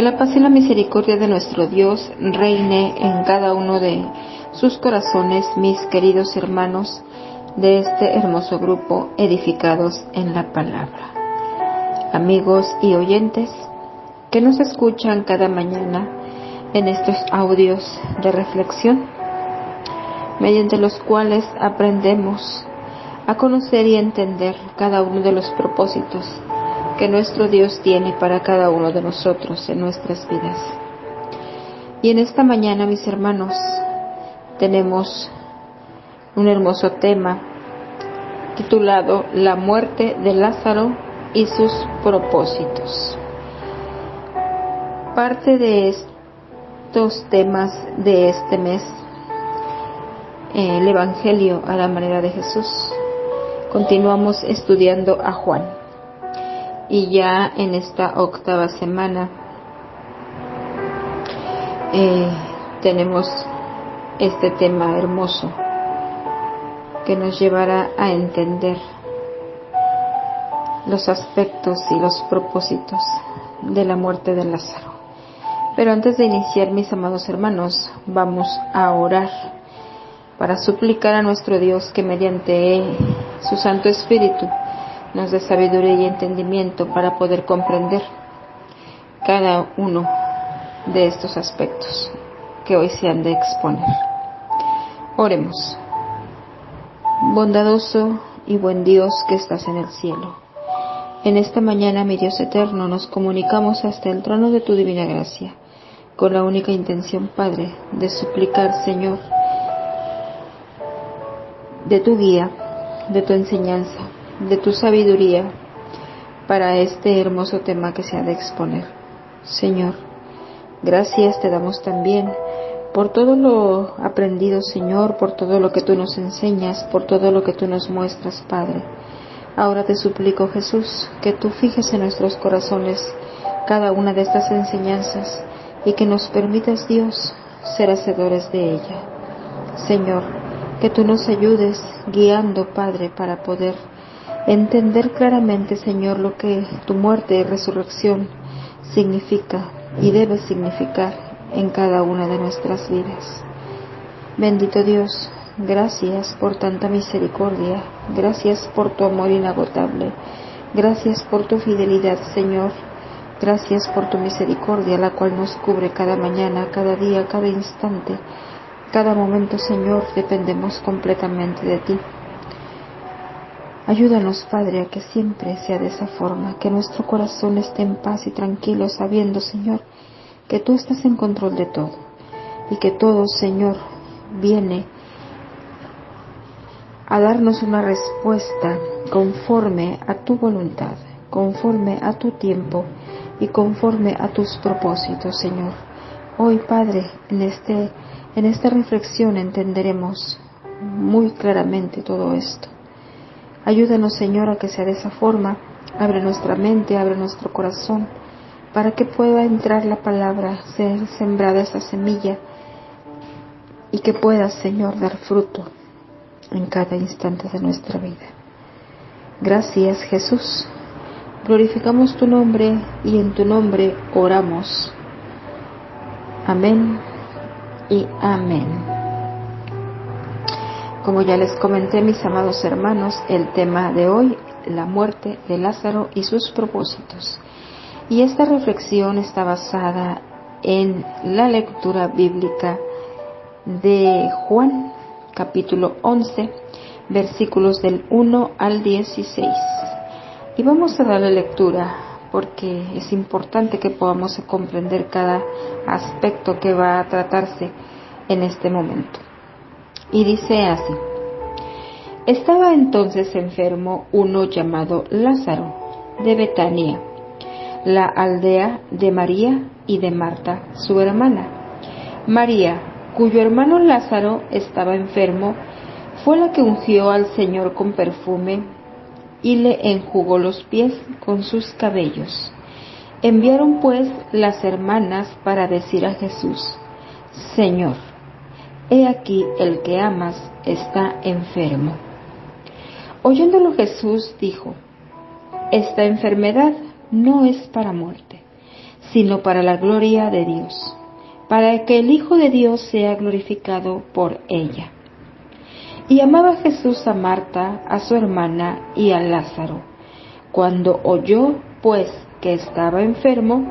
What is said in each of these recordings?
Que la paz y la misericordia de nuestro Dios reine en cada uno de sus corazones, mis queridos hermanos de este hermoso grupo edificados en la palabra. Amigos y oyentes que nos escuchan cada mañana en estos audios de reflexión, mediante los cuales aprendemos a conocer y entender cada uno de los propósitos que nuestro Dios tiene para cada uno de nosotros en nuestras vidas. Y en esta mañana, mis hermanos, tenemos un hermoso tema titulado La muerte de Lázaro y sus propósitos. Parte de estos temas de este mes, el Evangelio a la manera de Jesús. Continuamos estudiando a Juan. Y ya en esta octava semana tenemos este tema hermoso que nos llevará a entender los aspectos y los propósitos de la muerte de Lázaro. Pero antes de iniciar, mis amados hermanos, vamos a orar para suplicar a nuestro Dios que mediante su Santo Espíritu nos dé sabiduría y entendimiento para poder comprender cada uno de estos aspectos que hoy se han de exponer. Oremos. Bondadoso y buen Dios que estás en el cielo, en esta mañana, mi Dios eterno, nos comunicamos hasta el trono de tu divina gracia, con la única intención, Padre, de suplicar, Señor, de tu guía, de tu enseñanza, de tu sabiduría para este hermoso tema que se ha de exponer. Señor, gracias te damos también por todo lo aprendido, Señor, por todo lo que tú nos enseñas, por todo lo que tú nos muestras, Padre. Ahora te suplico, Jesús, que tú fijes en nuestros corazones cada una de estas enseñanzas y que nos permitas, Dios, ser hacedores de ella. Señor, que tú nos ayudes guiando, Padre, para poder entender claramente, Señor, lo que tu muerte y resurrección significa y debe significar en cada una de nuestras vidas. Bendito Dios, gracias por tanta misericordia, gracias por tu amor inagotable, gracias por tu fidelidad, Señor, gracias por tu misericordia, la cual nos cubre cada mañana, cada día, cada instante, cada momento, Señor, dependemos completamente de ti. Ayúdanos, Padre, a que siempre sea de esa forma, que nuestro corazón esté en paz y tranquilo, sabiendo, Señor, que tú estás en control de todo y que todo, Señor, viene a darnos una respuesta conforme a tu voluntad, conforme a tu tiempo y conforme a tus propósitos, Señor. Hoy, Padre, en esta reflexión entenderemos muy claramente todo esto. Ayúdanos, Señor, a que sea de esa forma. Abre nuestra mente, abre nuestro corazón, para que pueda entrar la palabra, ser sembrada esa semilla, y que pueda, Señor, dar fruto en cada instante de nuestra vida. Gracias, Jesús. Glorificamos tu nombre y en tu nombre oramos. Amén y amén. Como ya les comenté, mis amados hermanos, el tema de hoy, la muerte de Lázaro y sus propósitos. Y esta reflexión está basada en la lectura bíblica de Juan, capítulo 11, versículos del 1 al 16. Y vamos a darle lectura porque es importante que podamos comprender cada aspecto que va a tratarse en este momento. Y dice así: Estaba entonces enfermo uno llamado Lázaro, de Betania, la aldea de María y de Marta, su hermana. María, cuyo hermano Lázaro estaba enfermo, fue la que ungió al Señor con perfume y le enjugó los pies con sus cabellos. Enviaron pues las hermanas para decir a Jesús: Señor, he aquí el que amas está enfermo. Oyéndolo Jesús dijo: Esta enfermedad no es para muerte, sino para la gloria de Dios, para que el Hijo de Dios sea glorificado por ella. Y amaba Jesús a Marta, a su hermana y a Lázaro. Cuando oyó, pues, que estaba enfermo,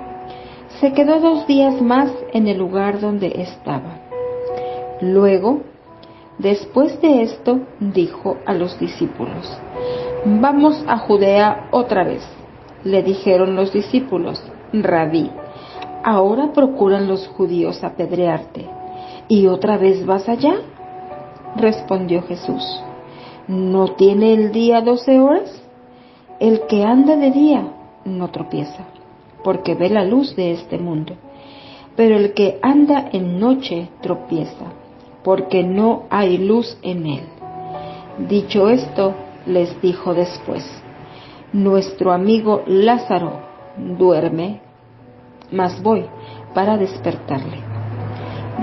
se quedó 2 días más en el lugar donde estaba. Luego, después de esto, dijo a los discípulos: «Vamos a Judea otra vez». Le dijeron los discípulos: «Rabí, ahora procuran los judíos apedrearte, ¿y otra vez vas allá?». Respondió Jesús: ¿No tiene el día 12 horas? El que anda de día no tropieza, porque ve la luz de este mundo. Pero el que anda en noche tropieza, porque no hay luz en él. Dicho esto, les dijo después: «Nuestro amigo Lázaro duerme, mas voy para despertarle».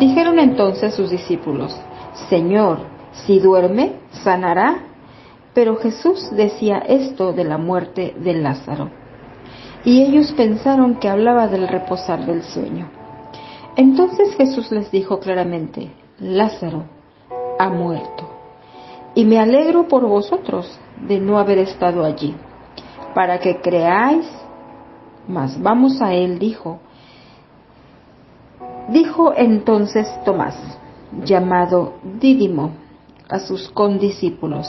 Dijeron entonces sus discípulos: «Señor, si duerme, sanará». Pero Jesús decía esto de la muerte de Lázaro, y ellos pensaron que hablaba del reposar del sueño. Entonces Jesús les dijo claramente: «Lázaro ha muerto, y me alegro por vosotros de no haber estado allí, para que creáis». Mas vamos a él, dijo. Dijo entonces Tomás, llamado Dídimo, a sus condiscípulos: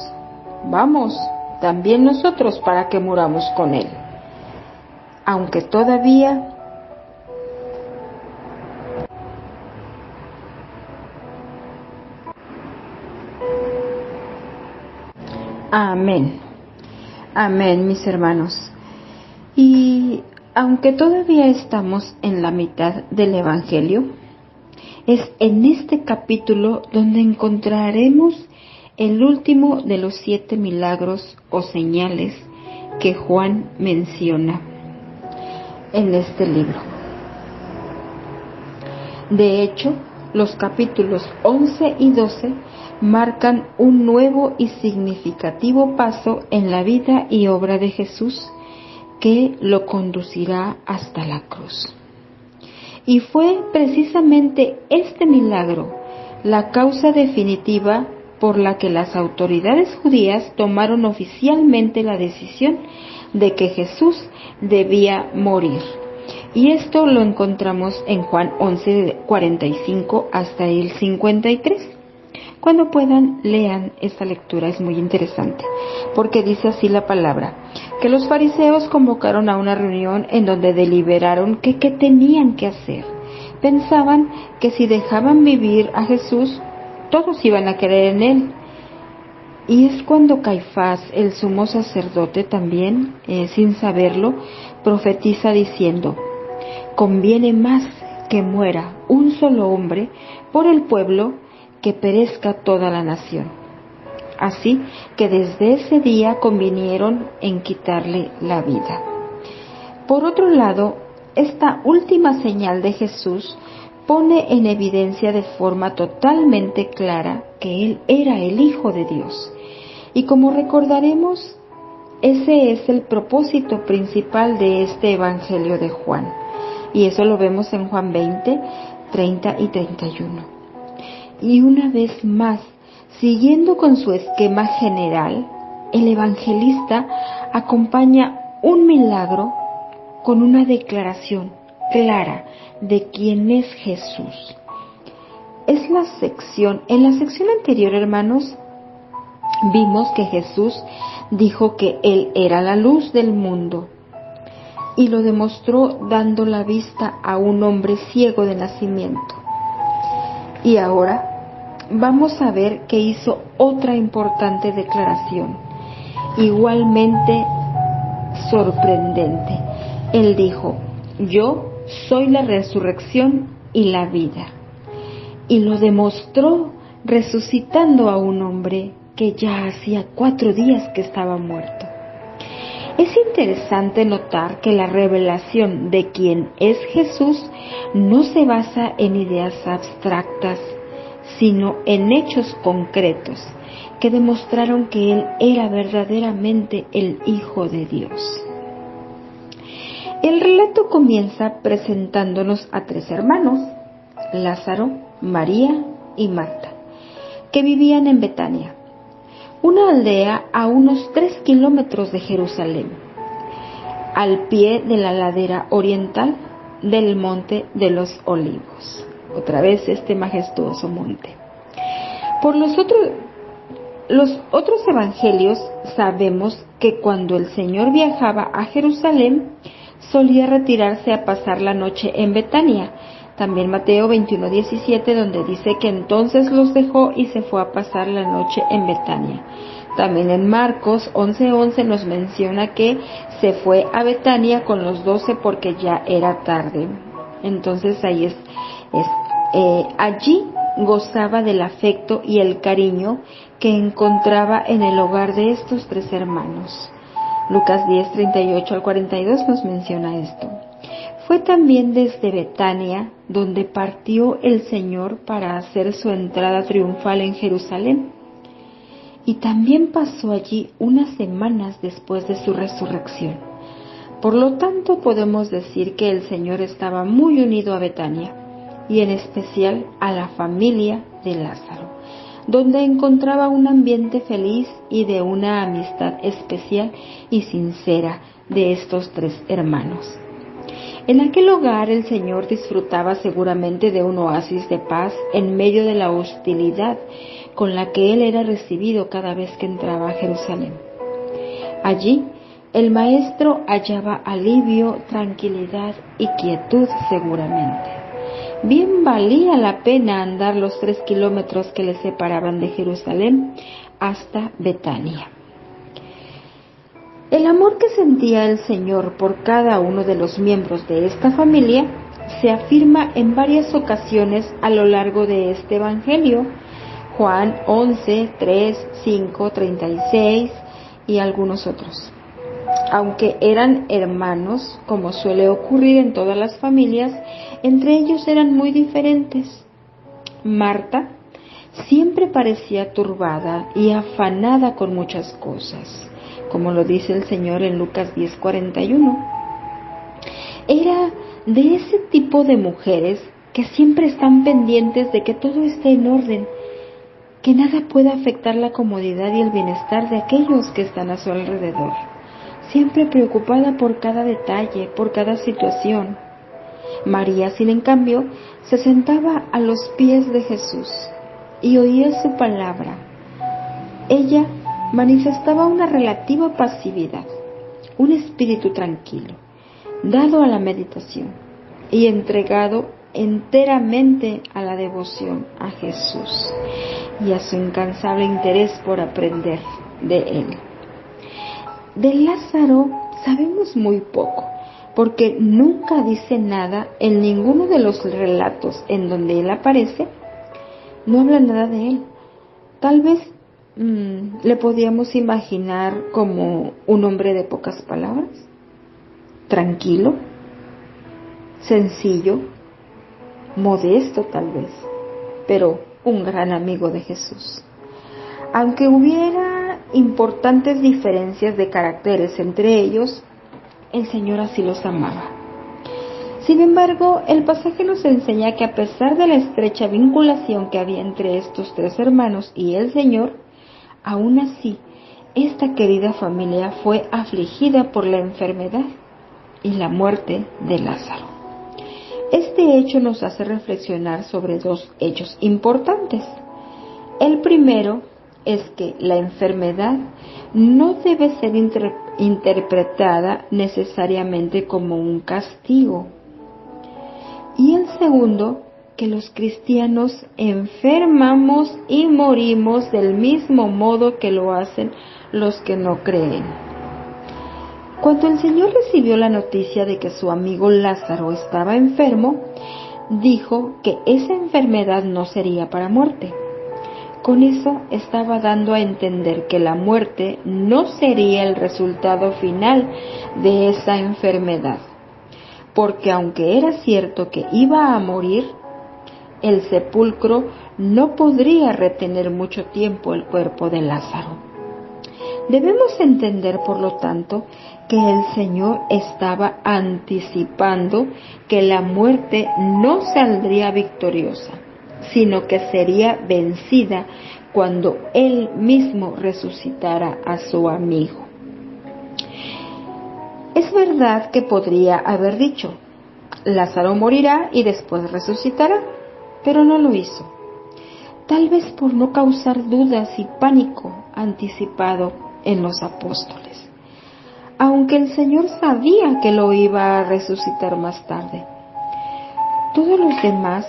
«Vamos también nosotros para que muramos con él». Aunque todavía Amén. Amén, mis hermanos. Y aunque todavía estamos en la mitad del Evangelio, es en este capítulo donde encontraremos el último de los 7 milagros o señales que Juan menciona en este libro. De hecho, los capítulos 11 y 12 marcan un nuevo y significativo paso en la vida y obra de Jesús que lo conducirá hasta la cruz. Y fue precisamente este milagro la causa definitiva por la que las autoridades judías tomaron oficialmente la decisión de que Jesús debía morir. Y esto lo encontramos en Juan 11:45 hasta el 53. Cuando puedan, lean esta lectura, es muy interesante, porque dice así la palabra: que los fariseos convocaron a una reunión en donde deliberaron qué tenían que hacer. Pensaban que si dejaban vivir a Jesús, todos iban a creer en él. Y es cuando Caifás, el sumo sacerdote, también, sin saberlo, profetiza diciendo: «Conviene más que muera un solo hombre por el pueblo que perezca toda la nación». Así que desde ese día convinieron en quitarle la vida. Por otro lado, esta última señal de Jesús pone en evidencia de forma totalmente clara que Él era el Hijo de Dios. Y como recordaremos, ese es el propósito principal de este Evangelio de Juan. Y eso lo vemos en Juan 20, 30 y 31. Y una vez más, siguiendo con su esquema general, el evangelista acompaña un milagro con una declaración clara de quién es Jesús. En la sección anterior, hermanos, vimos que Jesús dijo que Él era la luz del mundo y lo demostró dando la vista a un hombre ciego de nacimiento. Y ahora vamos a ver que hizo otra importante declaración, igualmente sorprendente. Él dijo: «Yo soy la resurrección y la vida». Y lo demostró resucitando a un hombre que ya hacía 4 días que estaba muerto. Es interesante notar que la revelación de quién es Jesús no se basa en ideas abstractas, sino en hechos concretos que demostraron que Él era verdaderamente el Hijo de Dios. El relato comienza presentándonos a tres hermanos, Lázaro, María y Marta, que vivían en Betania, una aldea a unos 3 kilómetros de Jerusalén, al pie de la ladera oriental del Monte de los Olivos. Otra vez este majestuoso monte. Por los otros evangelios sabemos que cuando el Señor viajaba a Jerusalén, solía retirarse a pasar la noche en Betania. También Mateo 21:17, donde dice que entonces los dejó y se fue a pasar la noche en Betania. También en Marcos 11:11 nos menciona que se fue a Betania con los 12 porque ya era tarde. Entonces allí gozaba del afecto y el cariño que encontraba en el hogar de estos tres hermanos. Lucas 10:38 al 42 nos menciona esto. Fue también desde Betania donde partió el Señor para hacer su entrada triunfal en Jerusalén. Y también pasó allí unas semanas después de su resurrección. Por lo tanto, podemos decir que el Señor estaba muy unido a Betania, y en especial a la familia de Lázaro, donde encontraba un ambiente feliz y de una amistad especial y sincera de estos tres hermanos. En aquel hogar el Señor disfrutaba seguramente de un oasis de paz en medio de la hostilidad con la que él era recibido cada vez que entraba a Jerusalén. Allí, el Maestro hallaba alivio, tranquilidad y quietud seguramente. Bien valía la pena andar los 3 kilómetros que le separaban de Jerusalén hasta Betania. El amor que sentía el Señor por cada uno de los miembros de esta familia se afirma en varias ocasiones a lo largo de este Evangelio. Juan 11, 3, 5, 36 y algunos otros. Aunque eran hermanos, como suele ocurrir en todas las familias, entre ellos eran muy diferentes. Marta siempre parecía turbada y afanada con muchas cosas, como lo dice el Señor en Lucas 10:41. Era de ese tipo de mujeres que siempre están pendientes de que todo esté en orden, que nada pueda afectar la comodidad y el bienestar de aquellos que están a su alrededor, siempre preocupada por cada detalle, por cada situación. María, sin en cambio, se sentaba a los pies de Jesús y oía su palabra. Ella manifestaba una relativa pasividad, un espíritu tranquilo, dado a la meditación y entregado enteramente a la devoción a Jesús y a su incansable interés por aprender de él. De Lázaro sabemos muy poco, porque nunca dice nada en ninguno de los relatos en donde él aparece. No habla nada de él. Tal vez le podíamos imaginar como un hombre de pocas palabras, tranquilo, sencillo, modesto tal vez, pero un gran amigo de Jesús. Aunque hubiera importantes diferencias de caracteres entre ellos, el Señor así los amaba. Sin embargo, el pasaje nos enseña que a pesar de la estrecha vinculación que había entre estos tres hermanos y el Señor, aún así, esta querida familia fue afligida por la enfermedad y la muerte de Lázaro. Este hecho nos hace reflexionar sobre dos hechos importantes. El primero es que la enfermedad no debe ser interpretada necesariamente como un castigo. Y el segundo, que los cristianos enfermamos y morimos del mismo modo que lo hacen los que no creen. Cuando el Señor recibió la noticia de que su amigo Lázaro estaba enfermo, dijo que esa enfermedad no sería para muerte. Con eso estaba dando a entender que la muerte no sería el resultado final de esa enfermedad, porque aunque era cierto que iba a morir, el sepulcro no podría retener mucho tiempo el cuerpo de Lázaro. Debemos entender, por lo tanto, que el Señor estaba anticipando que la muerte no saldría victoriosa, sino que sería vencida cuando Él mismo resucitara a su amigo. Es verdad que podría haber dicho, Lázaro morirá y después resucitará, pero no lo hizo. Tal vez por no causar dudas y pánico anticipado en los apóstoles, aunque el Señor sabía que lo iba a resucitar más tarde. Todos los demás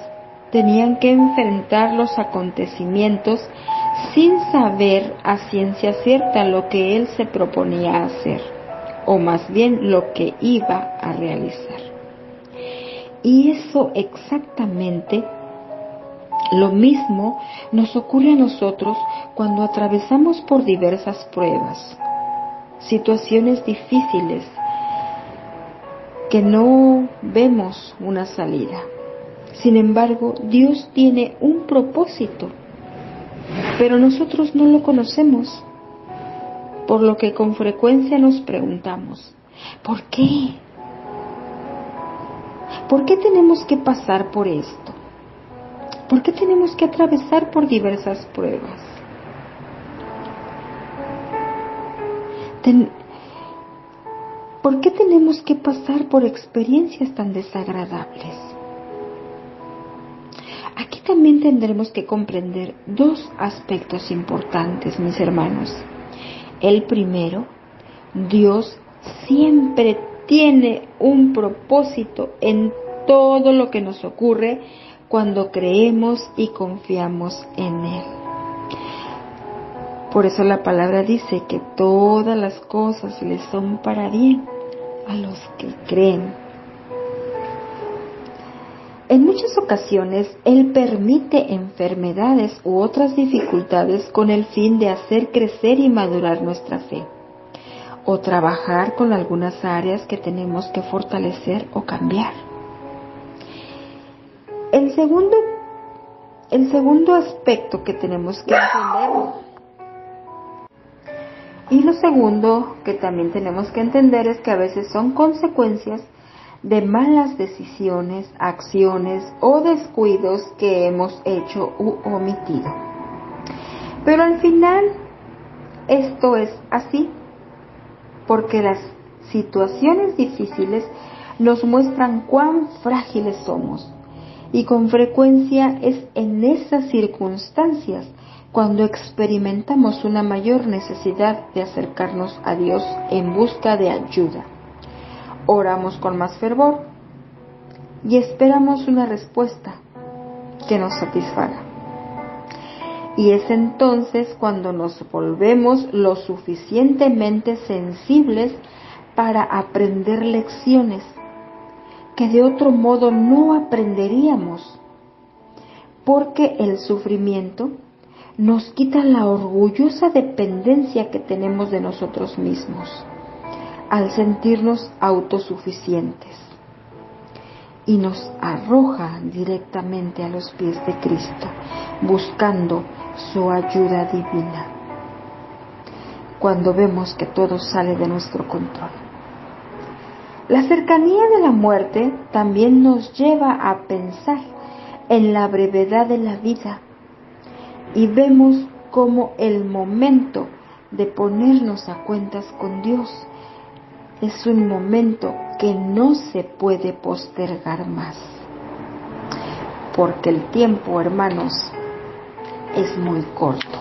tenían que enfrentar los acontecimientos sin saber a ciencia cierta lo que Él se proponía hacer, o más bien lo que iba a realizar. Y eso exactamente lo mismo nos ocurre a nosotros cuando atravesamos por diversas pruebas, situaciones difíciles que no vemos una salida. Sin embargo, Dios tiene un propósito, pero nosotros no lo conocemos, por lo que con frecuencia nos preguntamos, ¿por qué? ¿Por qué tenemos que pasar por esto? ¿Por qué tenemos que atravesar por diversas pruebas? ¿Por qué tenemos que pasar por experiencias tan desagradables? Aquí también tendremos que comprender dos aspectos importantes, mis hermanos. El primero, Dios siempre tiene un propósito en todo lo que nos ocurre cuando creemos y confiamos en Él. Por eso la palabra dice que todas las cosas les son para bien a los que creen. En muchas ocasiones Él permite enfermedades u otras dificultades con el fin de hacer crecer y madurar nuestra fe, o trabajar con algunas áreas que tenemos que fortalecer o cambiar. El segundo aspecto que tenemos que entender, y lo segundo que también tenemos que entender, es que a veces son consecuencias de malas decisiones, acciones o descuidos que hemos hecho u omitido. Pero al final esto es así, porque las situaciones difíciles nos muestran cuán frágiles somos. Y con frecuencia es en esas circunstancias cuando experimentamos una mayor necesidad de acercarnos a Dios en busca de ayuda. Oramos con más fervor y esperamos una respuesta que nos satisfaga. Y es entonces cuando nos volvemos lo suficientemente sensibles para aprender lecciones que de otro modo no aprenderíamos, porque el sufrimiento nos quita la orgullosa dependencia que tenemos de nosotros mismos, al sentirnos autosuficientes, y nos arroja directamente a los pies de Cristo, buscando su ayuda divina, cuando vemos que todo sale de nuestro control. La cercanía de la muerte también nos lleva a pensar en la brevedad de la vida y vemos como el momento de ponernos a cuentas con Dios es un momento que no se puede postergar más, porque el tiempo, hermanos, es muy corto.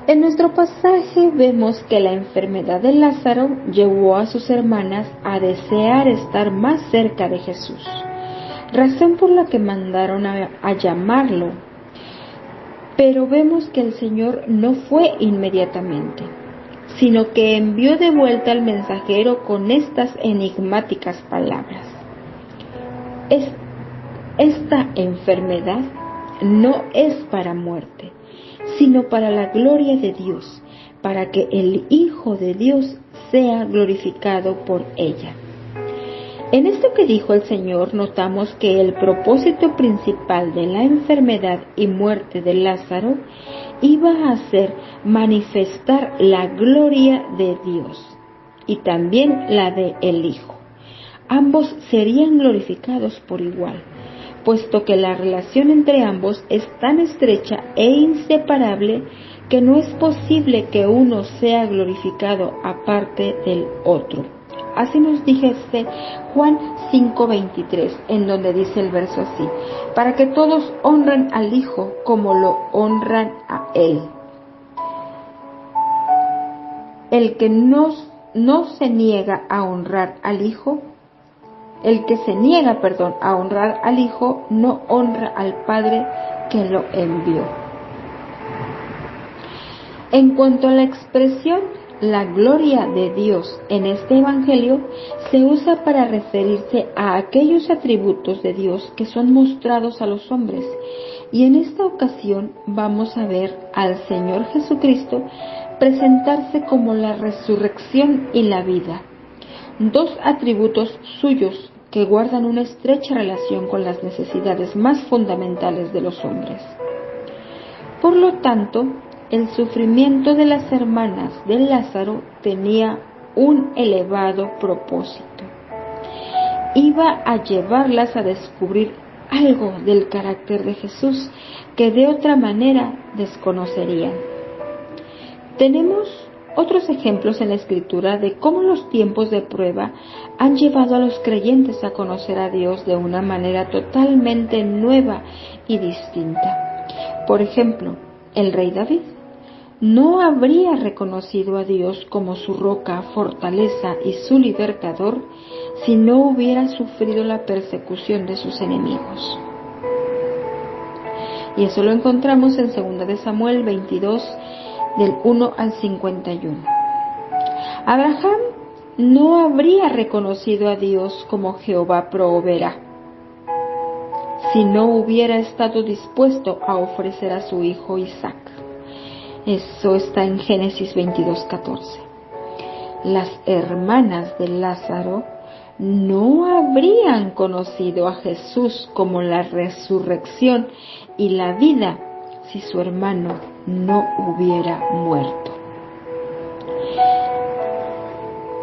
En nuestro pasaje vemos que la enfermedad de Lázaro llevó a sus hermanas a desear estar más cerca de Jesús, razón por la que mandaron a llamarlo. Pero vemos que el Señor no fue inmediatamente, sino que envió de vuelta al mensajero con estas enigmáticas palabras: Esta enfermedad no es para muerte, sino para la gloria de Dios, para que el Hijo de Dios sea glorificado por ella. En esto que dijo el Señor notamos que el propósito principal de la enfermedad y muerte de Lázaro iba a hacer manifestar la gloria de Dios y también la de el Hijo. Ambos serían glorificados por igual, puesto que la relación entre ambos es tan estrecha e inseparable que no es posible que uno sea glorificado aparte del otro. Así nos dice Juan 5:23, en donde dice el verso así: para que todos honren al Hijo como lo honran a Él. El que no se niega a honrar al Hijo, el que se niega, a honrar al Hijo, no honra al Padre que lo envió. En cuanto a la expresión la gloria de Dios en este Evangelio, se usa para referirse a aquellos atributos de Dios que son mostrados a los hombres. Y en esta ocasión vamos a ver al Señor Jesucristo presentarse como la resurrección y la vida, dos atributos suyos que guardan una estrecha relación con las necesidades más fundamentales de los hombres. Por lo tanto, el sufrimiento de las hermanas de Lázaro tenía un elevado propósito. Iba a llevarlas a descubrir algo del carácter de Jesús que de otra manera desconocerían. Tenemos otros ejemplos en la Escritura de cómo los tiempos de prueba han llevado a los creyentes a conocer a Dios de una manera totalmente nueva y distinta. Por ejemplo, el rey David no habría reconocido a Dios como su roca, fortaleza y su libertador si no hubiera sufrido la persecución de sus enemigos. Y eso lo encontramos en 2 de Samuel 22, del 1 al 51. Abraham no habría reconocido a Dios como Jehová proveerá si no hubiera estado dispuesto a ofrecer a su hijo Isaac. Eso está en Génesis 22:14. Las hermanas de Lázaro no habrían conocido a Jesús como la resurrección y la vida si su hermano no hubiera muerto.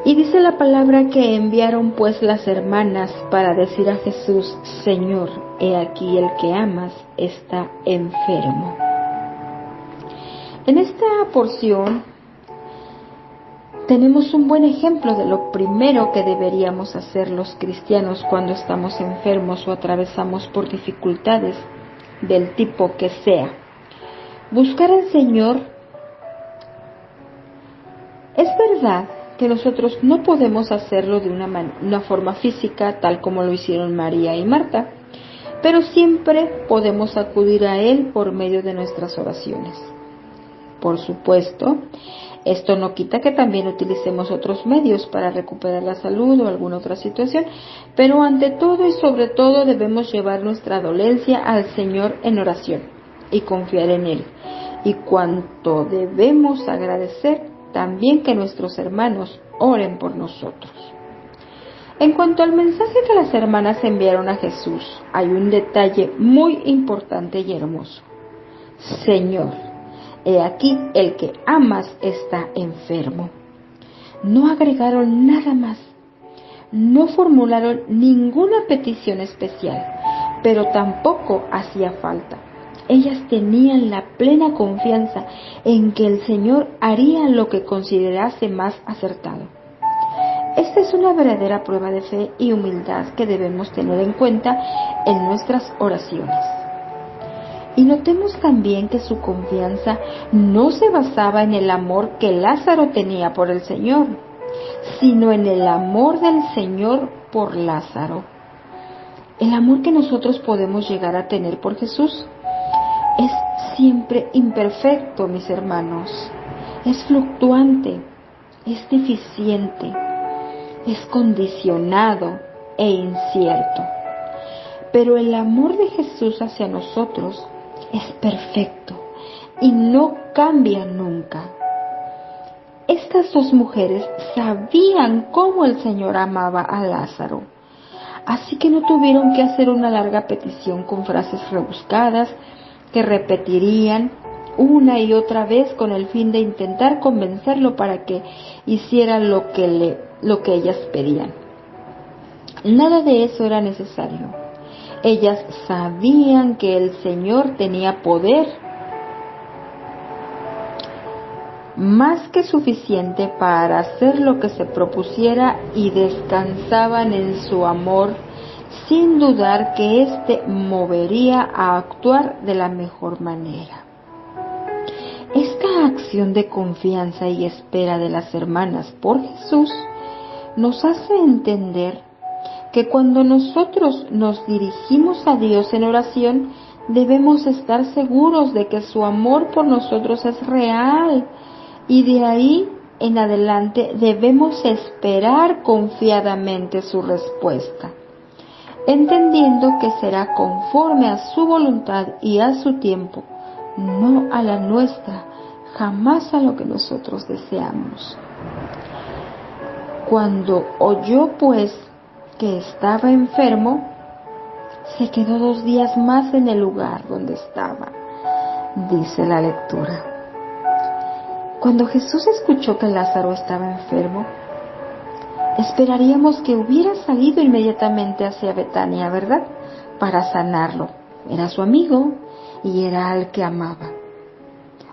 Y dice la palabra que enviaron pues las hermanas para decir a Jesús: Señor, he aquí el que amas está enfermo. En esta porción tenemos un buen ejemplo de lo primero que deberíamos hacer los cristianos cuando estamos enfermos o atravesamos por dificultades del tipo que sea. Buscar al Señor. Es verdad que nosotros no podemos hacerlo de una forma física tal como lo hicieron María y Marta, pero siempre podemos acudir a Él por medio de nuestras oraciones. Por supuesto, esto no quita que también utilicemos otros medios para recuperar la salud o alguna otra situación, pero ante todo y sobre todo debemos llevar nuestra dolencia al Señor en oración y confiar en Él. Y cuanto debemos agradecer también que nuestros hermanos oren por nosotros. En cuanto al mensaje que las hermanas enviaron a Jesús, hay un detalle muy importante y hermoso. Señor, he aquí el que amas está enfermo. No agregaron nada más. No formularon ninguna petición especial, pero tampoco hacía falta. Ellas tenían la plena confianza en que el Señor haría lo que considerase más acertado. Esta es una verdadera prueba de fe y humildad que debemos tener en cuenta en nuestras oraciones. Y notemos también que su confianza no se basaba en el amor que Lázaro tenía por el Señor, sino en el amor del Señor por Lázaro. El amor que nosotros podemos llegar a tener por Jesús es siempre imperfecto, mis hermanos. Es fluctuante, es deficiente, es condicionado e incierto. Pero el amor de Jesús hacia nosotros es perfecto y no cambia nunca. Estas dos mujeres sabían cómo el Señor amaba a Lázaro, así que no tuvieron que hacer una larga petición con frases rebuscadas que repetirían una y otra vez con el fin de intentar convencerlo para que hiciera lo que ellas pedían. Nada de eso era necesario. Ellas sabían que el Señor tenía poder más que suficiente para hacer lo que se propusiera y descansaban en su amor sin dudar que éste movería a actuar de la mejor manera. Esta acción de confianza y espera de las hermanas por Jesús nos hace entender que cuando nosotros nos dirigimos a Dios en oración, debemos estar seguros de que su amor por nosotros es real y de ahí en adelante debemos esperar confiadamente su respuesta, entendiendo que será conforme a su voluntad y a su tiempo, no a la nuestra, jamás a lo que nosotros deseamos. Cuando oyó pues que estaba enfermo, se quedó 2 días más en el lugar donde estaba, dice la lectura. Cuando Jesús escuchó que Lázaro estaba enfermo, esperaríamos que hubiera salido inmediatamente hacia Betania, ¿verdad?, para sanarlo. Era su amigo y era al que amaba.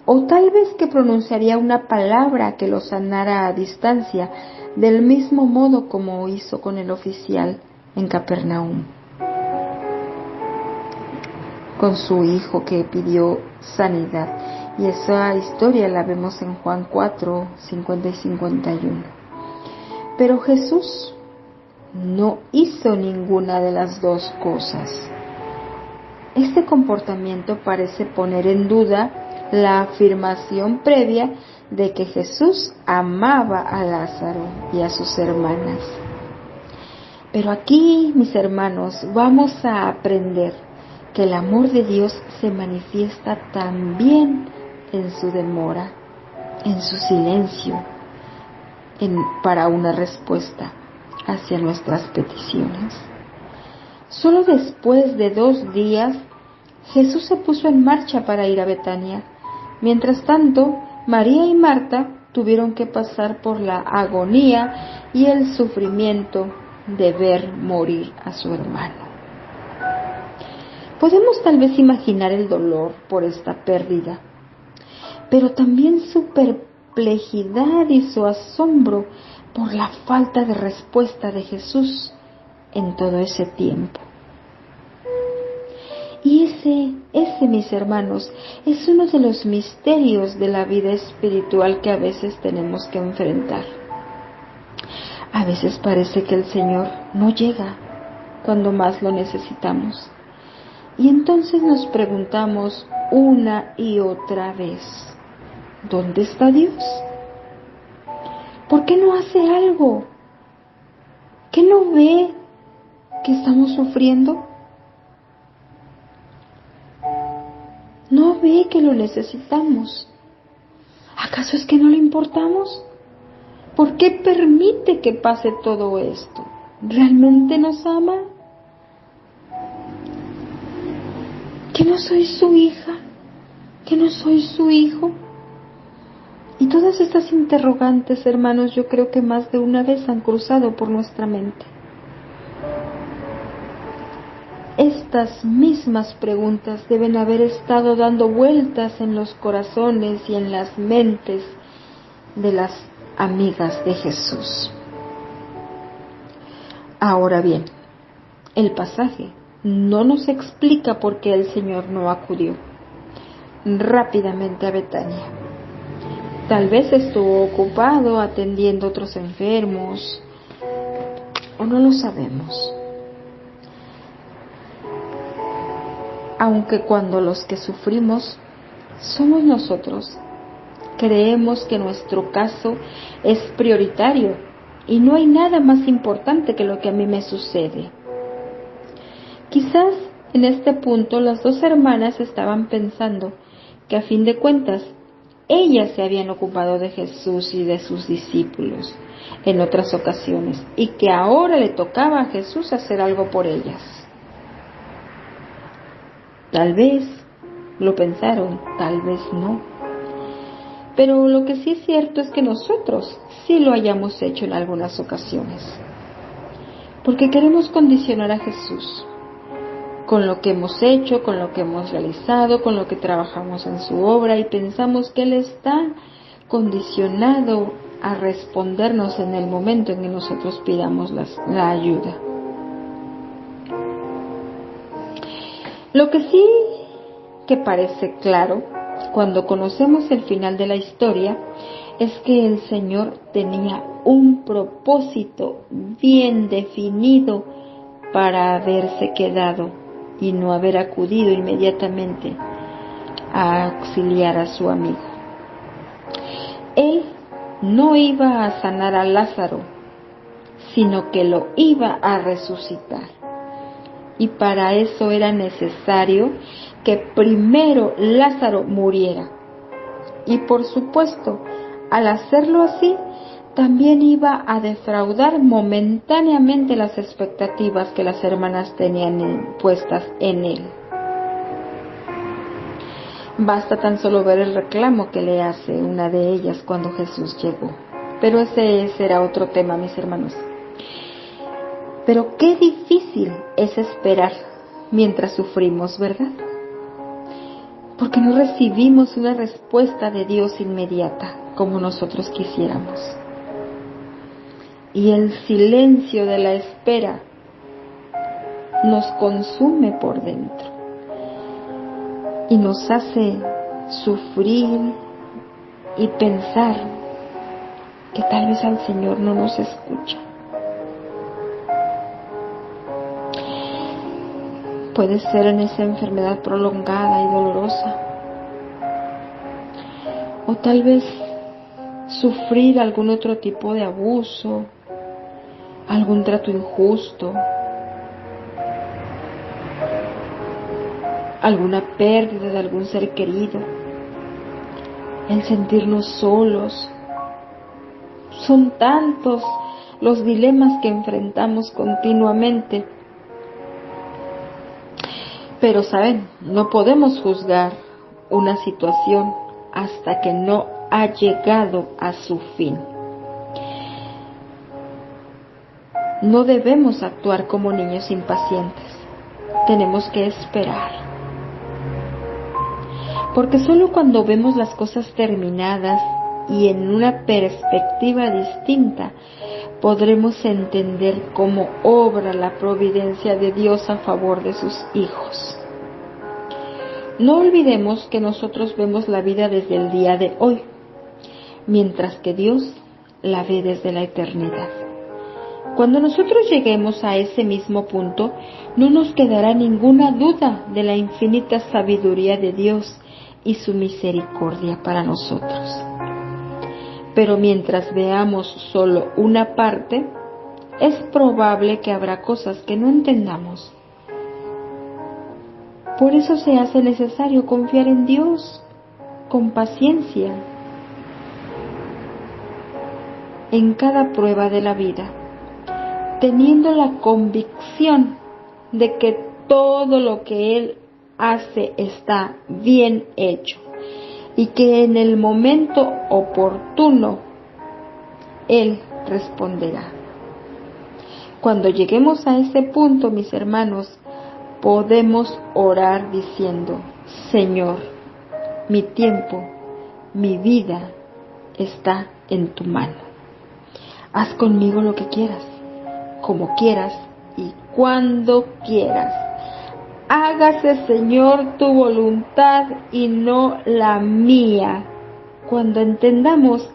O tal vez que pronunciaría una palabra que lo sanara a distancia, del mismo modo como hizo con el oficial en Capernaum, con su hijo que pidió sanidad. Y esa historia la vemos en Juan 4, 50 y 51. Pero Jesús no hizo ninguna de las dos cosas. Este comportamiento parece poner en duda la afirmación previa de que Jesús amaba a Lázaro y a sus hermanas. Pero aquí, mis hermanos, vamos a aprender que el amor de Dios se manifiesta también en su demora, en su silencio, para una respuesta hacia nuestras peticiones. Solo después de 2 días, Jesús se puso en marcha para ir a Betania. Mientras tanto, María y Marta tuvieron que pasar por la agonía y el sufrimiento de ver morir a su hermano. Podemos tal vez imaginar el dolor por esta pérdida, pero también su perplejidad y su asombro por la falta de respuesta de Jesús en todo ese tiempo. Y ese, mis hermanos, es uno de los misterios de la vida espiritual que a veces tenemos que enfrentar. A veces parece que el Señor no llega cuando más lo necesitamos. Y entonces nos preguntamos una y otra vez, ¿dónde está Dios? ¿Por qué no hace algo? ¿Qué no ve que estamos sufriendo? ¿No ve que lo necesitamos? ¿Acaso es que no le importamos? ¿Por qué permite que pase todo esto? ¿Realmente nos ama? ¿Que no soy su hija? ¿Que no soy su hijo? Y todas estas interrogantes, hermanos, yo creo que más de una vez han cruzado por nuestra mente. Estas mismas preguntas deben haber estado dando vueltas en los corazones y en las mentes de las amigas de Jesús. Ahora bien, el pasaje no nos explica por qué el Señor no acudió rápidamente a Betania. Tal vez estuvo ocupado atendiendo a otros enfermos, o no lo sabemos. Aunque cuando los que sufrimos somos nosotros, creemos que nuestro caso es prioritario y no hay nada más importante que lo que a mí me sucede. Quizás en este punto las 2 hermanas estaban pensando que a fin de cuentas ellas se habían ocupado de Jesús y de sus discípulos en otras ocasiones y que ahora le tocaba a Jesús hacer algo por ellas. Tal vez lo pensaron, tal vez no. Pero lo que sí es cierto es que nosotros sí lo hayamos hecho en algunas ocasiones. Porque queremos condicionar a Jesús con lo que hemos hecho, con lo que hemos realizado, con lo que trabajamos en su obra, y pensamos que Él está condicionado a respondernos en el momento en que nosotros pidamos la ayuda. Lo que sí que parece claro cuando conocemos el final de la historia es que el Señor tenía un propósito bien definido para haberse quedado y no haber acudido inmediatamente a auxiliar a su amigo. Él no iba a sanar a Lázaro, sino que lo iba a resucitar. Y para eso era necesario que primero Lázaro muriera. Y por supuesto, al hacerlo así, también iba a defraudar momentáneamente las expectativas que las hermanas tenían puestas en él. Basta tan solo ver el reclamo que le hace una de ellas cuando Jesús llegó. Pero ese será otro tema, mis hermanos. Pero qué difícil es esperar mientras sufrimos, ¿verdad? Porque no recibimos una respuesta de Dios inmediata como nosotros quisiéramos. Y el silencio de la espera nos consume por dentro y nos hace sufrir y pensar que tal vez al Señor no nos escucha. Puede ser en esa enfermedad prolongada y dolorosa, o tal vez sufrir algún otro tipo de abuso, algún trato injusto, alguna pérdida de algún ser querido, el sentirnos solos. Son tantos los dilemas que enfrentamos continuamente. Pero saben, no podemos juzgar una situación hasta que no ha llegado a su fin. No debemos actuar como niños impacientes. Tenemos que esperar. Porque solo cuando vemos las cosas terminadas y en una perspectiva distinta, podremos entender cómo obra la providencia de Dios a favor de sus hijos. No olvidemos que nosotros vemos la vida desde el día de hoy, mientras que Dios la ve desde la eternidad. Cuando nosotros lleguemos a ese mismo punto, no nos quedará ninguna duda de la infinita sabiduría de Dios y su misericordia para nosotros. Pero mientras veamos solo una parte, es probable que habrá cosas que no entendamos. Por eso se hace necesario confiar en Dios con paciencia en cada prueba de la vida, teniendo la convicción de que todo lo que Él hace está bien hecho y que en el momento oportuno Él responderá. Cuando lleguemos a ese punto, mis hermanos, podemos orar diciendo: Señor, mi tiempo, mi vida está en tu mano. Haz conmigo lo que quieras, como quieras y cuando quieras. Hágase, Señor, tu voluntad y no la mía. Cuando entendamos,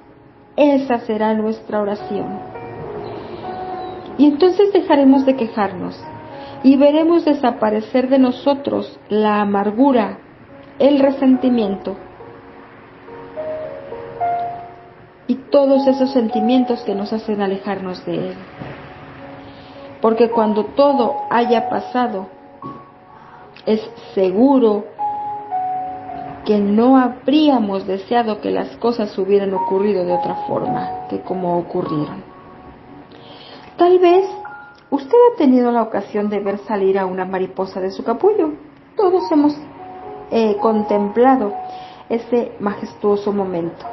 esa será nuestra oración. Y entonces dejaremos de quejarnos y veremos desaparecer de nosotros la amargura, el resentimiento y todos esos sentimientos que nos hacen alejarnos de Él. Porque cuando todo haya pasado, es seguro que no habríamos deseado que las cosas hubieran ocurrido de otra forma que como ocurrieron. Tal vez usted ha tenido la ocasión de ver salir a una mariposa de su capullo. Todos hemos contemplado ese majestuoso momento.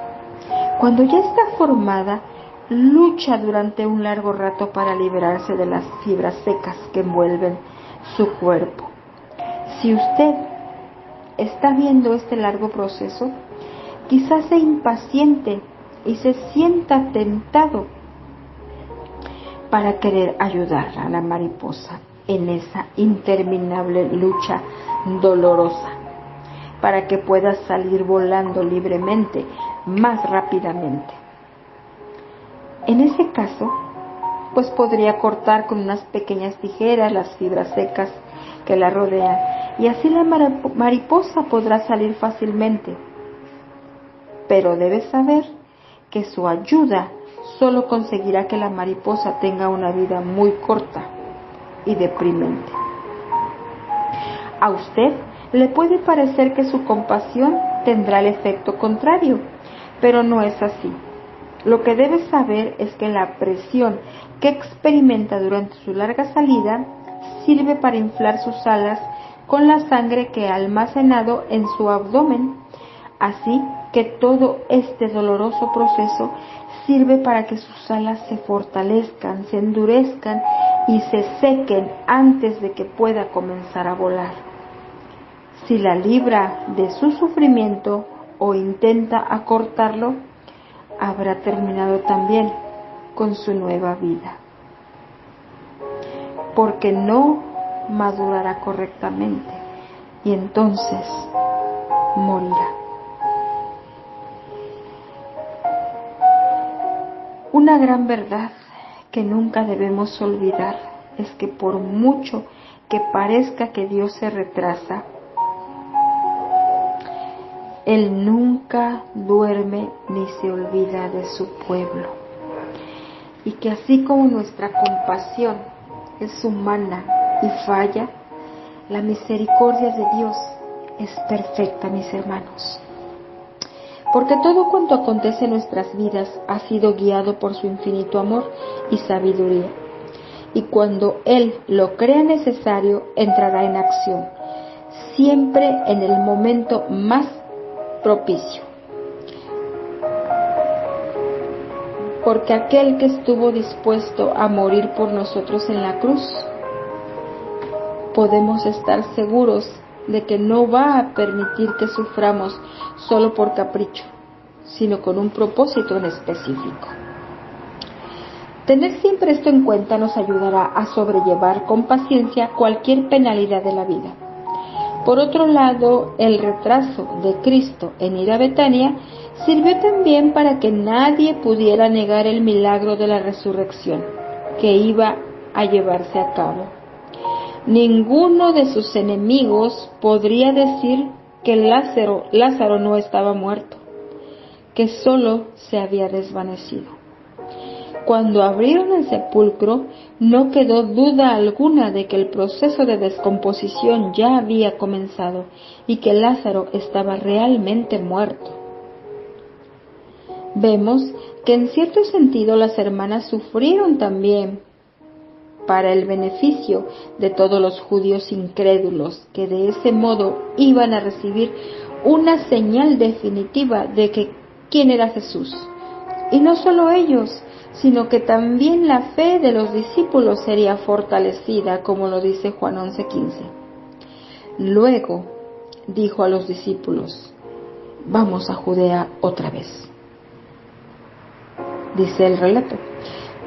Cuando ya está formada, lucha durante un largo rato para liberarse de las fibras secas que envuelven su cuerpo. Si usted está viendo este largo proceso, quizás se impaciente y se sienta tentado para querer ayudar a la mariposa en esa interminable lucha dolorosa, para que pueda salir volando libremente más rápidamente. En ese caso, pues podría cortar con unas pequeñas tijeras las fibras secas que la rodean, y así la mariposa podrá salir fácilmente. Pero debe saber que su ayuda solo conseguirá que la mariposa tenga una vida muy corta y deprimente. A usted le puede parecer que su compasión tendrá el efecto contrario, pero no es así. Lo que debe saber es que la presión que experimenta durante su larga salida sirve para inflar sus alas con la sangre que ha almacenado en su abdomen. Así que todo este doloroso proceso sirve para que sus alas se fortalezcan, se endurezcan y se sequen antes de que pueda comenzar a volar. Si la libra de su sufrimiento o intenta acortarlo, habrá terminado también con su nueva vida, porque no madurará correctamente y entonces morirá. Una gran verdad que nunca debemos olvidar es que por mucho que parezca que Dios se retrasa, Él nunca duerme ni se olvida de su pueblo. Y que así como nuestra compasión es humana y falla, la misericordia de Dios es perfecta, mis hermanos. Porque todo cuanto acontece en nuestras vidas ha sido guiado por su infinito amor y sabiduría. Y cuando Él lo crea necesario, entrará en acción, siempre en el momento más propicio. Porque aquel que estuvo dispuesto a morir por nosotros en la cruz, podemos estar seguros de que no va a permitir que suframos solo por capricho, sino con un propósito en específico. Tener siempre esto en cuenta nos ayudará a sobrellevar con paciencia cualquier penalidad de la vida. Por otro lado, el retraso de Cristo en ir a Betania sirvió también para que nadie pudiera negar el milagro de la resurrección que iba a llevarse a cabo. Ninguno de sus enemigos podría decir que Lázaro no estaba muerto, que solo se había desvanecido. Cuando abrieron el sepulcro, no quedó duda alguna de que el proceso de descomposición ya había comenzado y que Lázaro estaba realmente muerto. Vemos que en cierto sentido las hermanas sufrieron también para el beneficio de todos los judíos incrédulos, que de ese modo iban a recibir una señal definitiva de que quién era Jesús. Y no solo ellos, sino que también la fe de los discípulos sería fortalecida, como lo dice Juan 11:15. Luego dijo a los discípulos: vamos a Judea otra vez. Dice el relato: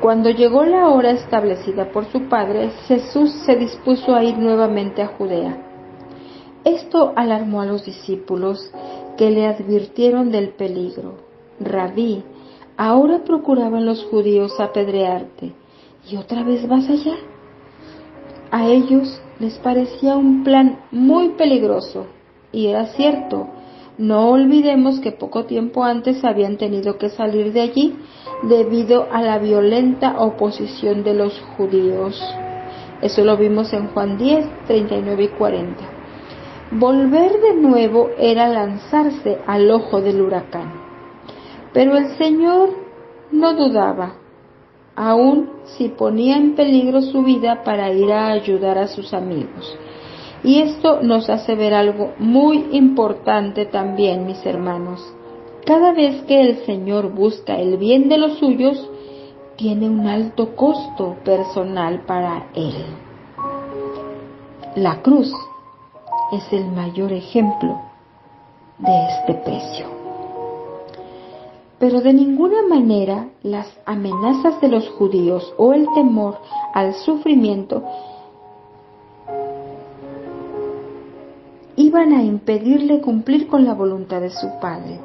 cuando llegó la hora establecida por su padre, Jesús se dispuso a ir nuevamente a Judea. Esto alarmó a los discípulos, que le advirtieron del peligro. Rabí, ahora procuraban los judíos apedrearte, ¿y otra vez vas allá? A ellos les parecía un plan muy peligroso, y era cierto. No olvidemos que poco tiempo antes habían tenido que salir de allí debido a la violenta oposición de los judíos. Eso lo vimos en Juan 10, 39 y 40. Volver de nuevo era lanzarse al ojo del huracán. Pero el Señor no dudaba, aun si ponía en peligro su vida para ir a ayudar a sus amigos. Y esto nos hace ver algo muy importante también, mis hermanos. Cada vez que el Señor busca el bien de los suyos, tiene un alto costo personal para Él. La cruz es el mayor ejemplo de este precio. Pero de ninguna manera las amenazas de los judíos o el temor al sufrimiento iban a impedirle cumplir con la voluntad de su Padre.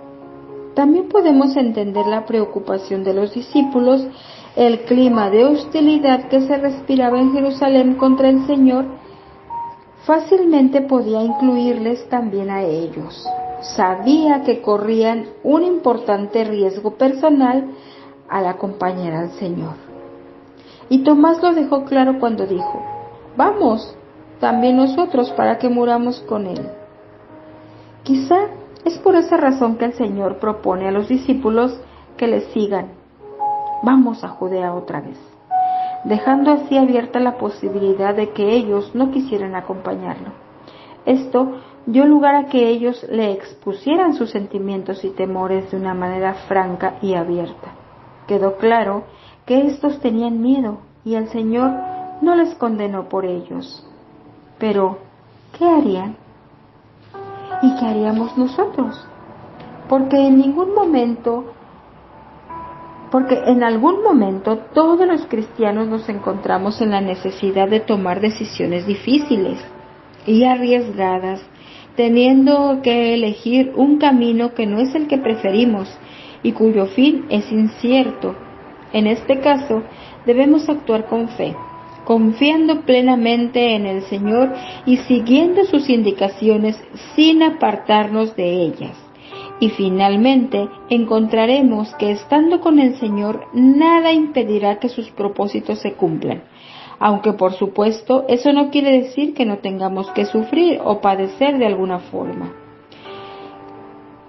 También podemos entender la preocupación de los discípulos, el clima de hostilidad que se respiraba en Jerusalén contra el Señor, fácilmente podía incluirles también a ellos. Sabía que corrían un importante riesgo personal al acompañar al Señor. Y Tomás lo dejó claro cuando dijo: vamos, también nosotros, para que muramos con Él. Quizá es por esa razón que el Señor propone a los discípulos que le sigan. Vamos a Judea otra vez, dejando así abierta la posibilidad de que ellos no quisieran acompañarlo. Esto dio lugar a que ellos le expusieran sus sentimientos y temores de una manera franca y abierta. Quedó claro que estos tenían miedo y el Señor no les condenó por ellos. Pero, ¿qué harían? ¿Y qué haríamos nosotros? Porque en algún momento todos los cristianos nos encontramos en la necesidad de tomar decisiones difíciles y arriesgadas, teniendo que elegir un camino que no es el que preferimos y cuyo fin es incierto. En este caso, debemos actuar con fe, confiando plenamente en el Señor y siguiendo sus indicaciones sin apartarnos de ellas. Y finalmente encontraremos que estando con el Señor nada impedirá que sus propósitos se cumplan. Aunque por supuesto eso no quiere decir que no tengamos que sufrir o padecer de alguna forma.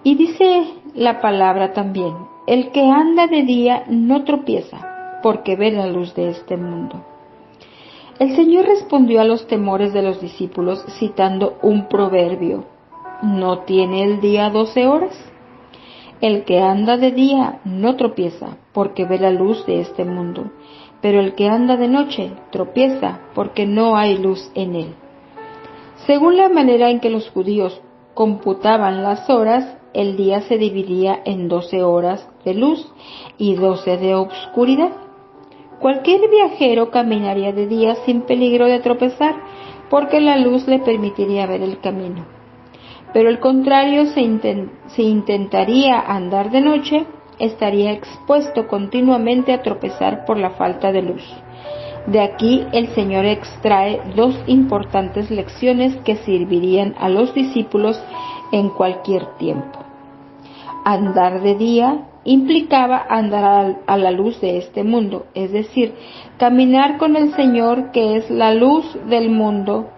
Y dice la palabra también: el que anda de día no tropieza, porque ve la luz de este mundo. El Señor respondió a los temores de los discípulos citando un proverbio: ¿no tiene el día 12 horas? El que anda de día no tropieza, porque ve la luz de este mundo. Pero el que anda de noche tropieza, porque no hay luz en él. Según la manera en que los judíos computaban las horas, el día se dividía en 12 horas de luz y 12 de obscuridad. Cualquier viajero caminaría de día sin peligro de tropezar, porque la luz le permitiría ver el camino. Pero el contrario, si intentaría andar de noche, estaría expuesto continuamente a tropezar por la falta de luz. De aquí el Señor extrae dos importantes lecciones que servirían a los discípulos en cualquier tiempo. Andar de día implicaba andar a la luz de este mundo, es decir, caminar con el Señor, que es la luz del mundo.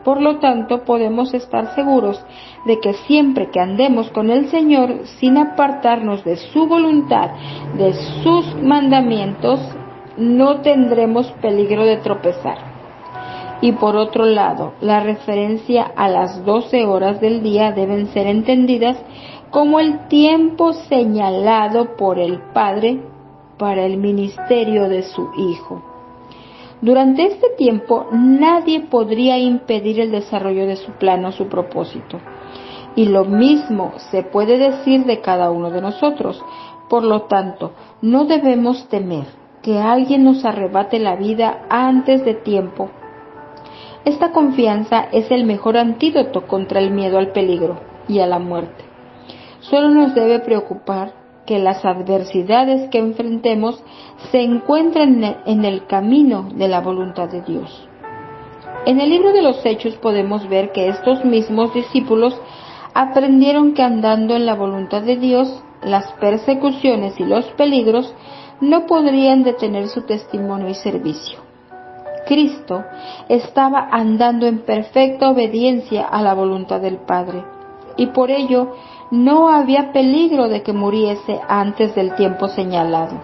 Por lo tanto, podemos estar seguros de que siempre que andemos con el Señor, sin apartarnos de su voluntad, de sus mandamientos, no tendremos peligro de tropezar. Y por otro lado, la referencia a las 12 horas del día deben ser entendidas como el tiempo señalado por el Padre para el ministerio de su Hijo. Durante este tiempo nadie podría impedir el desarrollo de su plan o su propósito. Y lo mismo se puede decir de cada uno de nosotros. Por lo tanto, no debemos temer que alguien nos arrebate la vida antes de tiempo. Esta confianza es el mejor antídoto contra el miedo al peligro y a la muerte. Solo nos debe preocupar que las adversidades que enfrentemos se encuentren en el camino de la voluntad de Dios. En el libro de los Hechos podemos ver que estos mismos discípulos aprendieron que andando en la voluntad de Dios, las persecuciones y los peligros no podrían detener su testimonio y servicio. Cristo estaba andando en perfecta obediencia a la voluntad del Padre, y por ello no había peligro de que muriese antes del tiempo señalado.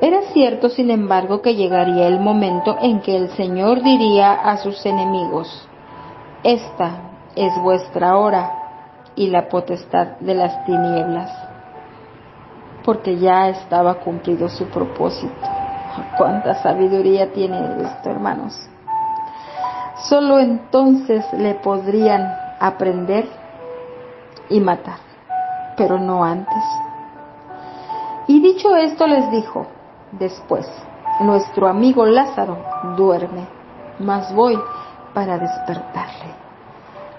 Era cierto, sin embargo, que llegaría el momento en que el Señor diría a sus enemigos: esta es vuestra hora y la potestad de las tinieblas, porque ya estaba cumplido su propósito. ¡Cuánta sabiduría tiene esto, hermanos! Solo entonces le podrían aprender y matar, pero no antes. Y dicho esto les dijo después: nuestro amigo Lázaro duerme, mas voy para despertarle.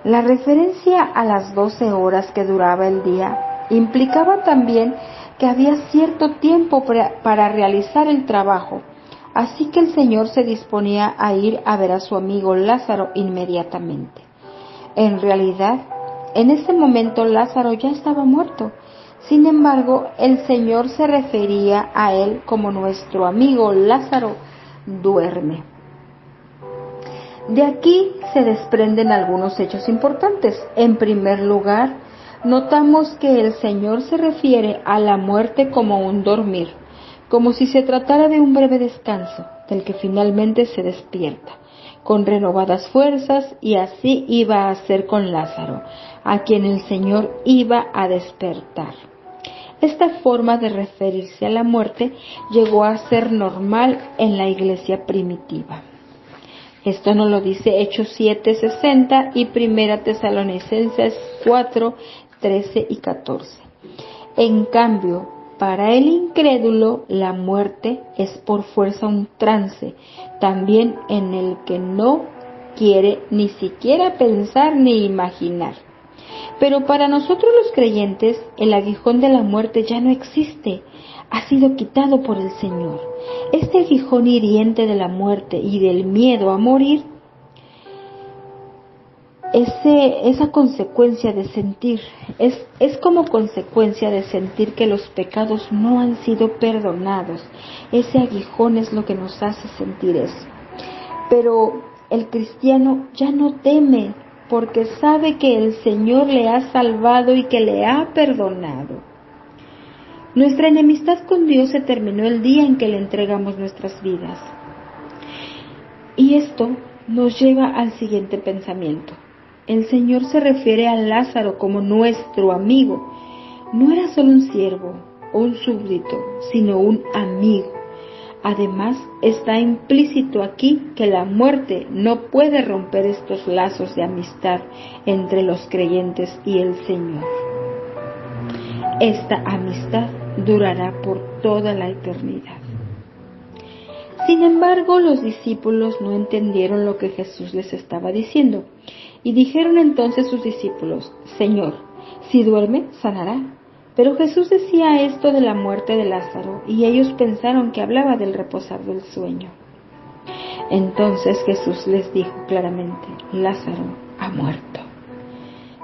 La referencia a las 12 horas que duraba el día implicaba también que había cierto tiempo para realizar el trabajo, así que el Señor se disponía a ir a ver a su amigo Lázaro inmediatamente. En realidad, en ese momento Lázaro ya estaba muerto. Sin embargo, el Señor se refería a él como nuestro amigo Lázaro duerme. De aquí se desprenden algunos hechos importantes. En primer lugar, notamos que el Señor se refiere a la muerte como un dormir, como si se tratara de un breve descanso, del que finalmente se despierta, con renovadas fuerzas, y así iba a ser con Lázaro, a quien el Señor iba a despertar. Esta forma de referirse a la muerte llegó a ser normal en la iglesia primitiva. Esto nos lo dice Hechos 7:60 y 1 Tesalonicenses 4:13 y 14. En cambio, para el incrédulo, la muerte es por fuerza un trance, también en el que no quiere ni siquiera pensar ni imaginar. Pero para nosotros los creyentes, el aguijón de la muerte ya no existe, ha sido quitado por el Señor. Este aguijón hiriente de la muerte y del miedo a morir, esa consecuencia de sentir, es como consecuencia de sentir que los pecados no han sido perdonados. Ese aguijón es lo que nos hace sentir eso. Pero el cristiano ya no teme, porque sabe que el Señor le ha salvado y que le ha perdonado. Nuestra enemistad con Dios se terminó el día en que le entregamos nuestras vidas. Y esto nos lleva al siguiente pensamiento. El Señor se refiere a Lázaro como nuestro amigo. No era solo un siervo o un súbdito, sino un amigo. Además, está implícito aquí que la muerte no puede romper estos lazos de amistad entre los creyentes y el Señor. Esta amistad durará por toda la eternidad. Sin embargo, los discípulos no entendieron lo que Jesús les estaba diciendo, y dijeron entonces sus discípulos: Señor, si duerme, sanará. Pero Jesús decía esto de la muerte de Lázaro, y ellos pensaron que hablaba del reposar del sueño. Entonces Jesús les dijo claramente: Lázaro ha muerto.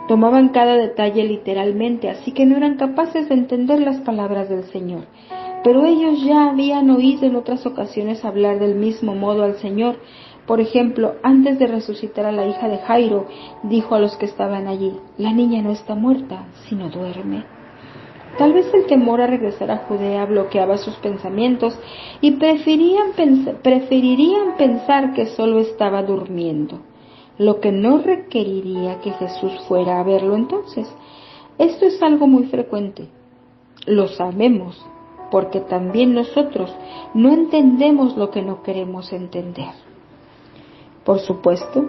Tomaban cada detalle literalmente, así que no eran capaces de entender las palabras del Señor. Pero ellos ya habían oído en otras ocasiones hablar del mismo modo al Señor. Por ejemplo, antes de resucitar a la hija de Jairo, dijo a los que estaban allí: la niña no está muerta, sino duerme. Tal vez el temor a regresar a Judea bloqueaba sus pensamientos y preferirían pensar que solo estaba durmiendo, lo que no requeriría que Jesús fuera a verlo entonces. Esto es algo muy frecuente. Lo sabemos, porque también nosotros no entendemos lo que no queremos entender. Por supuesto,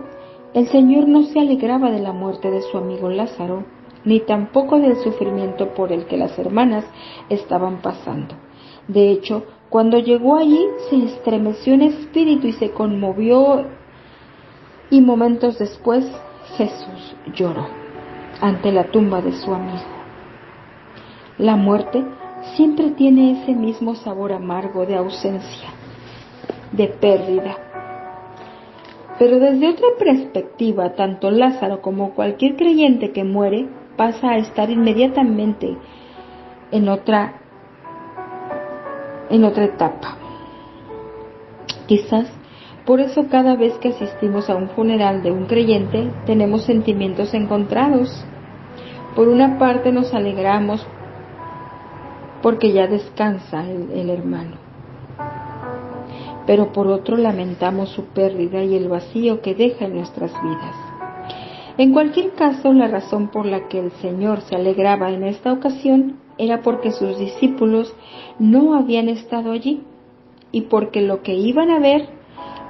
el Señor no se alegraba de la muerte de su amigo Lázaro, ni tampoco del sufrimiento por el que las hermanas estaban pasando. De hecho, cuando llegó allí, se estremeció en espíritu y se conmovió, y momentos después Jesús lloró ante la tumba de su amigo. La muerte siempre tiene ese mismo sabor amargo de ausencia, de pérdida. Pero desde otra perspectiva, tanto Lázaro como cualquier creyente que muere pasa a estar inmediatamente en otra etapa. Quizás por eso cada vez que asistimos a un funeral de un creyente tenemos sentimientos encontrados. Por una parte nos alegramos porque ya descansa el hermano, pero por otro lamentamos su pérdida y el vacío que deja en nuestras vidas. En cualquier caso, la razón por la que el Señor se alegraba en esta ocasión era porque sus discípulos no habían estado allí y porque lo que iban a ver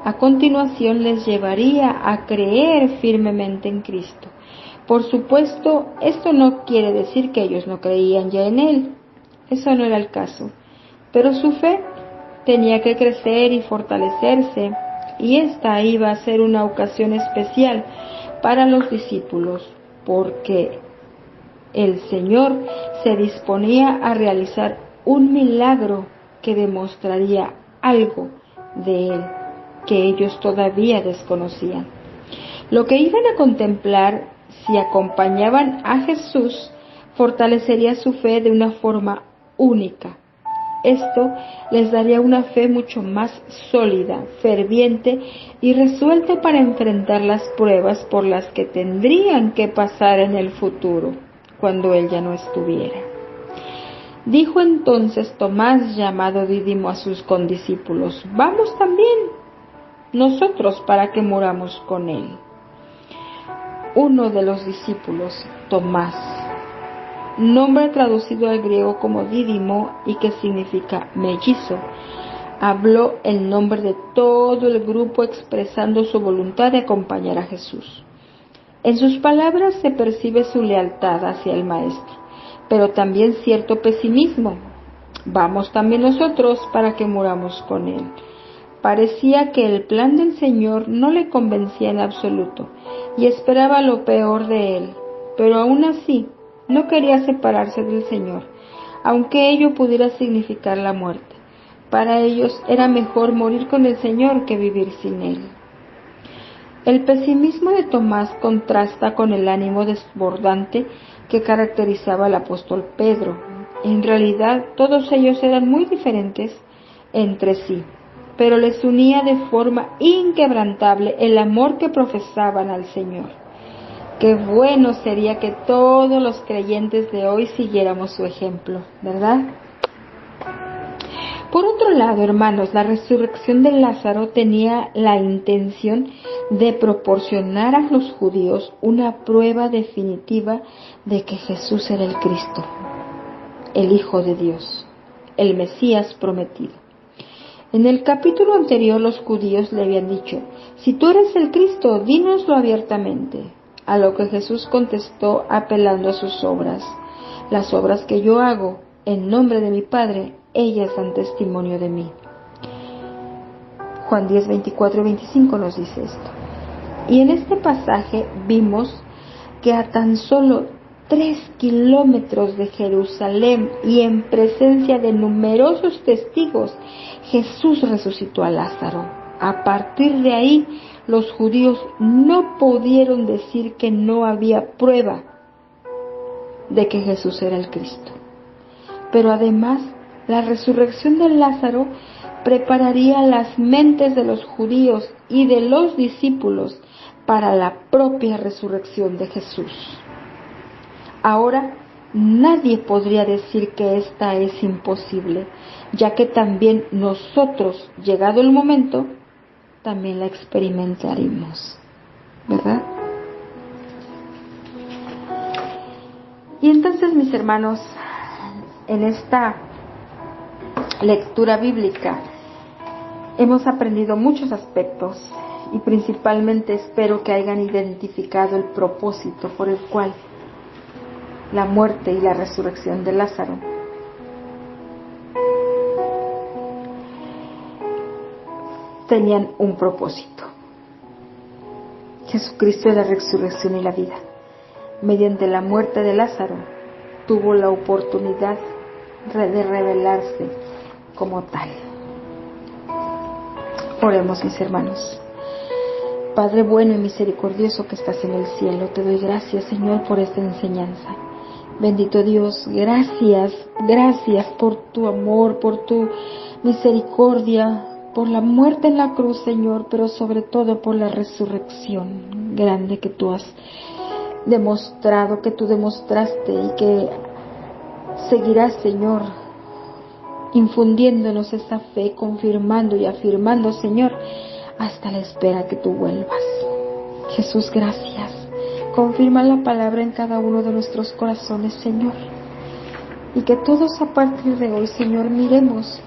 a continuación les llevaría a creer firmemente en Cristo. Por supuesto, esto no quiere decir que ellos no creían ya en Él. Eso no era el caso. Pero su fe tenía que crecer y fortalecerse, y esta iba a ser una ocasión especial para los discípulos, porque el Señor se disponía a realizar un milagro que demostraría algo de Él que ellos todavía desconocían. Lo que iban a contemplar, si acompañaban a Jesús, fortalecería su fe de una forma única. Esto les daría una fe mucho más sólida, ferviente y resuelta para enfrentar las pruebas por las que tendrían que pasar en el futuro, cuando Él ya no estuviera. Dijo entonces Tomás, llamado Dídimo, a sus condiscípulos: «Vamos también nosotros para que muramos con Él». Uno de los discípulos, Tomás, nombre traducido al griego como Dídimo y que significa mellizo, habló en nombre de todo el grupo expresando su voluntad de acompañar a Jesús. En sus palabras se percibe su lealtad hacia el Maestro, pero también cierto pesimismo. «Vamos también nosotros para que muramos con Él». Parecía que el plan del Señor no le convencía en absoluto y esperaba lo peor de Él, pero aún así no quería separarse del Señor, aunque ello pudiera significar la muerte. Para ellos era mejor morir con el Señor que vivir sin Él. El pesimismo de Tomás contrasta con el ánimo desbordante que caracterizaba al apóstol Pedro. En realidad, todos ellos eran muy diferentes entre sí, pero les unía de forma inquebrantable el amor que profesaban al Señor. Qué bueno sería que todos los creyentes de hoy siguiéramos su ejemplo, ¿verdad? Por otro lado, hermanos, la resurrección de Lázaro tenía la intención de proporcionar a los judíos una prueba definitiva de que Jesús era el Cristo, el Hijo de Dios, el Mesías prometido. En el capítulo anterior los judíos le habían dicho: «Si tú eres el Cristo, dínoslo abiertamente». A lo que Jesús contestó apelando a sus obras: «Las obras que yo hago en nombre de mi Padre, ellas dan testimonio de mí». Juan 10, 24 y 25 nos dice esto. Y en este pasaje vimos que a tan solo 3 kilómetros de Jerusalén y en presencia de numerosos testigos, Jesús resucitó a Lázaro. A partir de ahí, los judíos no pudieron decir que no había prueba de que Jesús era el Cristo. Pero además, la resurrección de Lázaro prepararía las mentes de los judíos y de los discípulos para la propia resurrección de Jesús. Ahora, nadie podría decir que esta es imposible, ya que también nosotros, llegado el momento, también la experimentaremos, ¿verdad? Y entonces, mis hermanos, en esta lectura bíblica hemos aprendido muchos aspectos y principalmente espero que hayan identificado el propósito por el cual la muerte y la resurrección de Lázaro tenían un propósito. Jesucristo es la resurrección y la vida. Mediante la muerte de Lázaro tuvo la oportunidad de revelarse como tal. Oremos, mis hermanos. Padre bueno y misericordioso que estás en el cielo, te doy gracias, Señor, por esta enseñanza. Bendito Dios, gracias por tu amor, por tu misericordia, por la muerte en la cruz, Señor, pero sobre todo por la resurrección grande que tú has demostrado, que tú demostraste y que seguirás, Señor, infundiéndonos esa fe, confirmando y afirmando, Señor, hasta la espera que tú vuelvas. Jesús, gracias. Confirma la palabra en cada uno de nuestros corazones, Señor. Y que todos a partir de hoy, Señor, miremos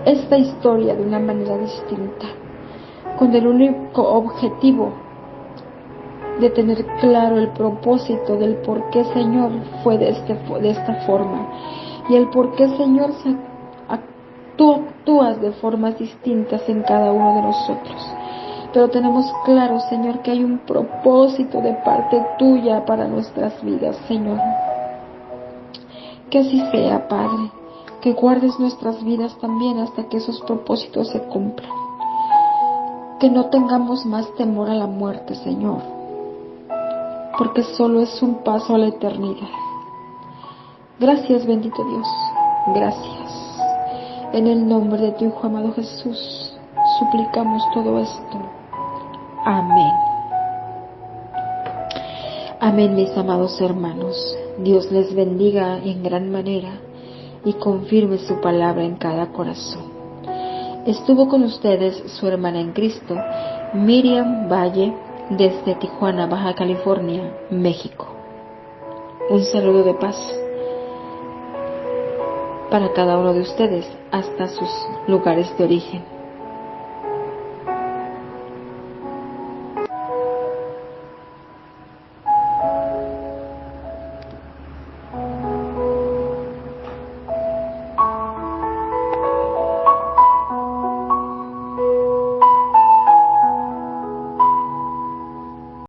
esta historia de una manera distinta, con el único objetivo de tener claro el propósito del por qué, Señor, fue de esta forma, y el por qué, Señor, tú actúas de formas distintas en cada uno de nosotros. Pero tenemos claro, Señor, que hay un propósito de parte tuya para nuestras vidas, Señor. Que así sea, Padre, que guardes nuestras vidas también hasta que esos propósitos se cumplan. Que no tengamos más temor a la muerte, Señor, porque solo es un paso a la eternidad. Gracias, bendito Dios, gracias. En el nombre de tu Hijo amado Jesús, suplicamos todo esto. Amén. Amén, mis amados hermanos. Dios les bendiga en gran manera y confirme su palabra en cada corazón. Estuvo con ustedes su hermana en Cristo, Miriam Valle, desde Tijuana, Baja California, México. Un saludo de paz para cada uno de ustedes hasta sus lugares de origen.